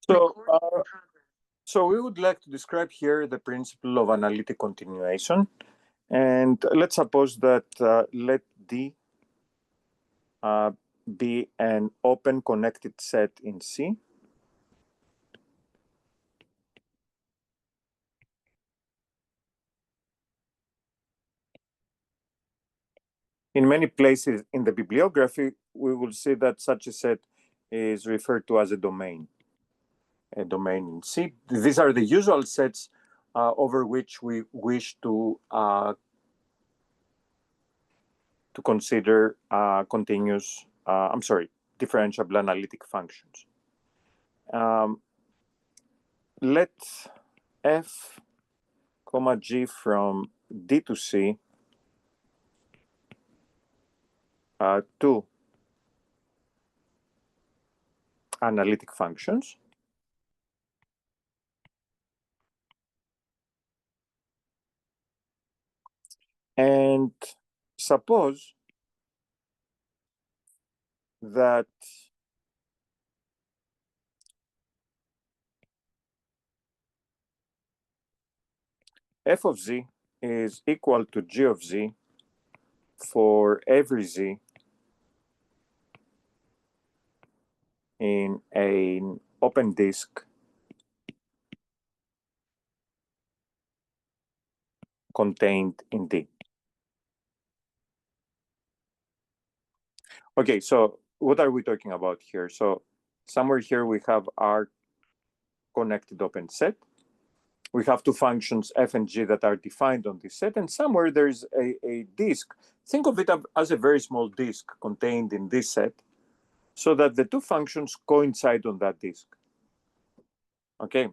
So, so we would like to describe here the principle of analytic continuation. And let's suppose that let D be an open connected set in C. In many places in the bibliography, we will see that such a set is referred to as a domain in C. These are the usual sets over which we wish to consider continuous, differentiable analytic functions. Let f comma g from D to C two analytic functions. And suppose that f of z is equal to g of z for every z in an open disk contained in D. Okay, so what are we talking about here? So somewhere here we have our connected open set. We have two functions f and g that are defined on this set, and somewhere there's a disk. Think of it as a very small disk contained in this set, so that the two functions coincide on that disk. Okay,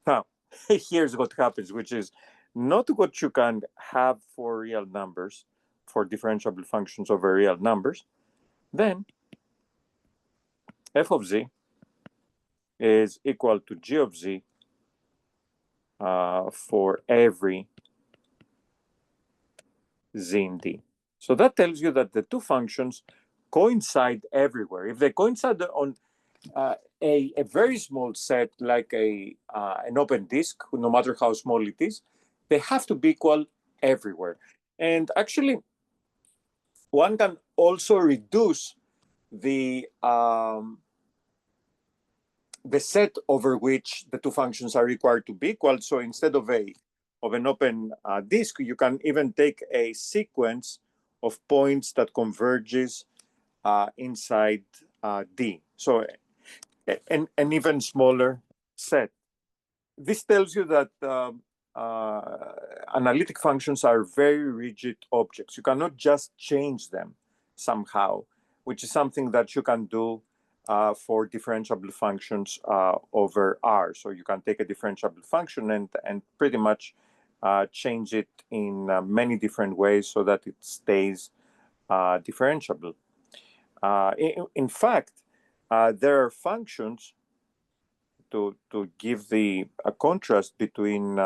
now here's what happens, which is not what you can have for real numbers, for differentiable functions over real numbers. Then f of z is equal to g of z for every z in D. So that tells you that the two functions coincide everywhere. If they coincide on a very small set, like an open disk, no matter how small it is, they have to be equal everywhere. And actually, one can also reduce the set over which the two functions are required to be equal. So instead of an open disk, you can even take a sequence of points that converges inside D. So an even smaller set. This tells you that analytic functions are very rigid objects. You cannot just change them somehow, which is something that you can do for differentiable functions over R. So you can take a differentiable function and pretty much change it in many different ways so that it stays differentiable. In fact, there are functions to give the contrast between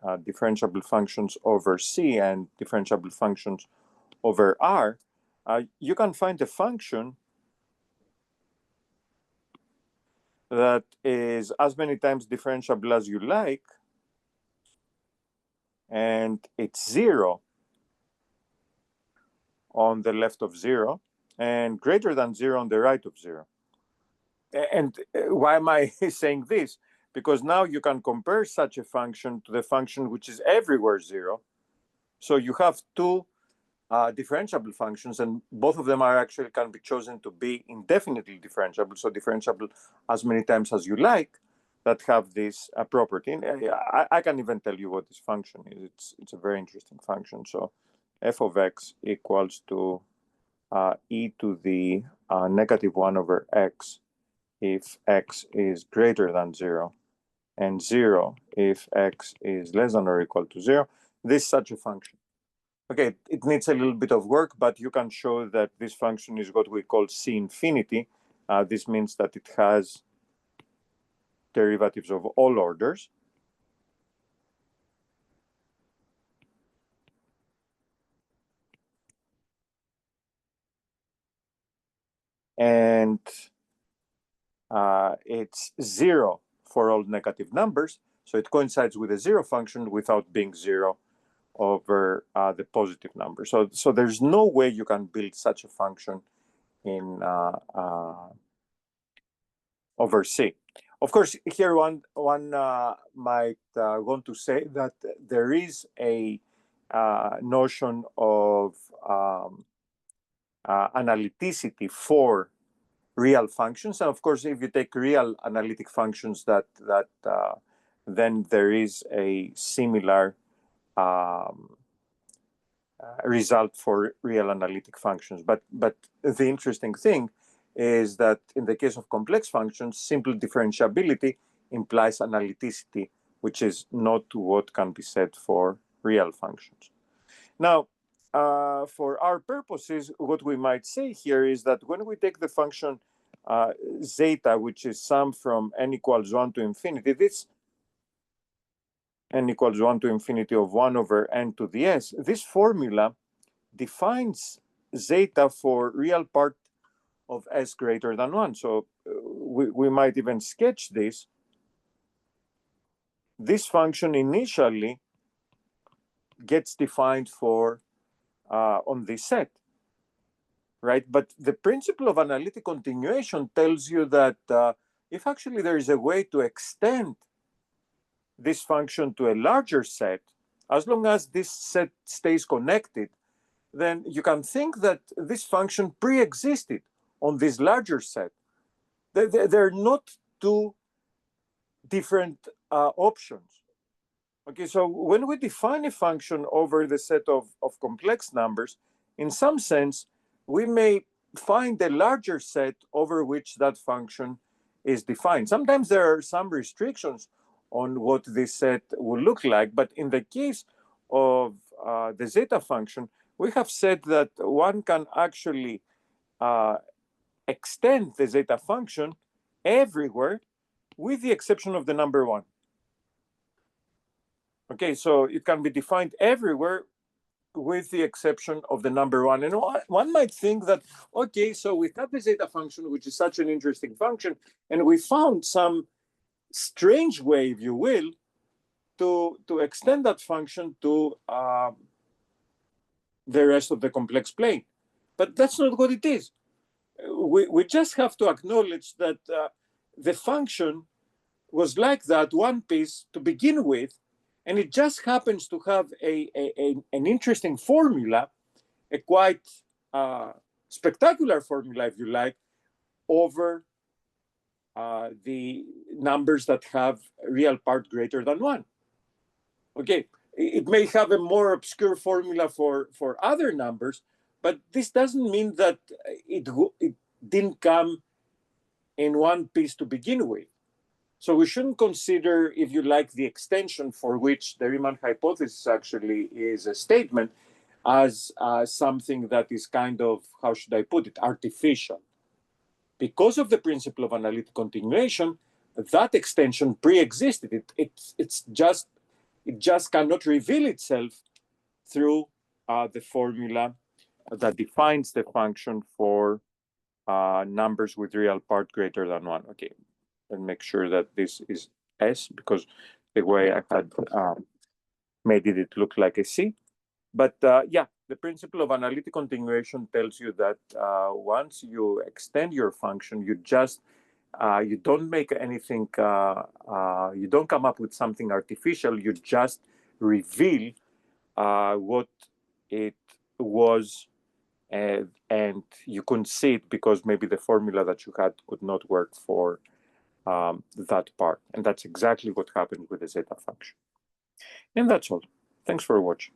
differentiable functions over C and differentiable functions over R. You can find a function that is as many times differentiable as you like, and it's 0 on the left of 0, and greater than 0 on the right of 0. And why am I saying this? Because now you can compare such a function to the function which is everywhere 0. So you have two differentiable functions, and both of them are actually can be chosen to be indefinitely differentiable, so differentiable as many times as you like, that have this property. And I can even tell you what this function is. It's a very interesting function. So f of x equals to e to the -1 over x if x is greater than 0, and 0 if x is less than or equal to 0. This is such a function. Okay, it needs a little bit of work, but you can show that this function is what we call C infinity. This means that it has derivatives of all orders. And it's 0 for all negative numbers. So it coincides with a 0 function without being 0 over the positive number. So there's no way you can build such a function in over C. Of course, here one might want to say that there is a notion of analyticity for real functions, and of course, if you take real analytic functions, then there is a similar result for real analytic functions. But the interesting thing is that in the case of complex functions, simple differentiability implies analyticity, which is not what can be said for real functions. Now, for our purposes, what we might say here is that when we take the function zeta, which is sum from n equals 1 to infinity, this n equals 1 to infinity of 1 over n to the s, this formula defines zeta for real part of s greater than 1. So we might even sketch this. This function initially gets defined for on this set, right? But the principle of analytic continuation tells you that if actually there is a way to extend this function to a larger set, as long as this set stays connected, then you can think that this function pre-existed on this larger set. They're not two different options. Okay, so when we define a function over the set of complex numbers, in some sense, we may find a larger set over which that function is defined. Sometimes there are some restrictions on what this set will look like, but in the case of the zeta function, we have said that one can actually extend the zeta function everywhere with the exception of the number 1. Okay, so it can be defined everywhere with the exception of the number 1. And one might think that, okay, so we have the zeta function, which is such an interesting function, and we found some strange way, if you will, to extend that function to the rest of the complex plane. But that's not what it is. We just have to acknowledge that the function was like that one piece to begin with, and it just happens to have an interesting formula, a quite spectacular formula, if you like, over the numbers that have real part greater than 1. Okay, it may have a more obscure formula for other numbers, but this doesn't mean that it didn't come in one piece to begin with. So we shouldn't consider, if you like, the extension for which the Riemann hypothesis actually is a statement as something that is kind of, how should I put it, artificial. Because of the principle of analytic continuation, that extension pre-existed. It just cannot reveal itself through the formula that defines the function for numbers with real part greater than 1. Okay, and make sure that this is S, because the way I had made it look like a C. But yeah, the principle of analytic continuation tells you that once you extend your function, you just you don't make anything, you don't come up with something artificial, you just reveal what it was, and you couldn't see it because maybe the formula that you had could not work for that part. And that's exactly what happened with the zeta function. And that's all. Thanks for watching.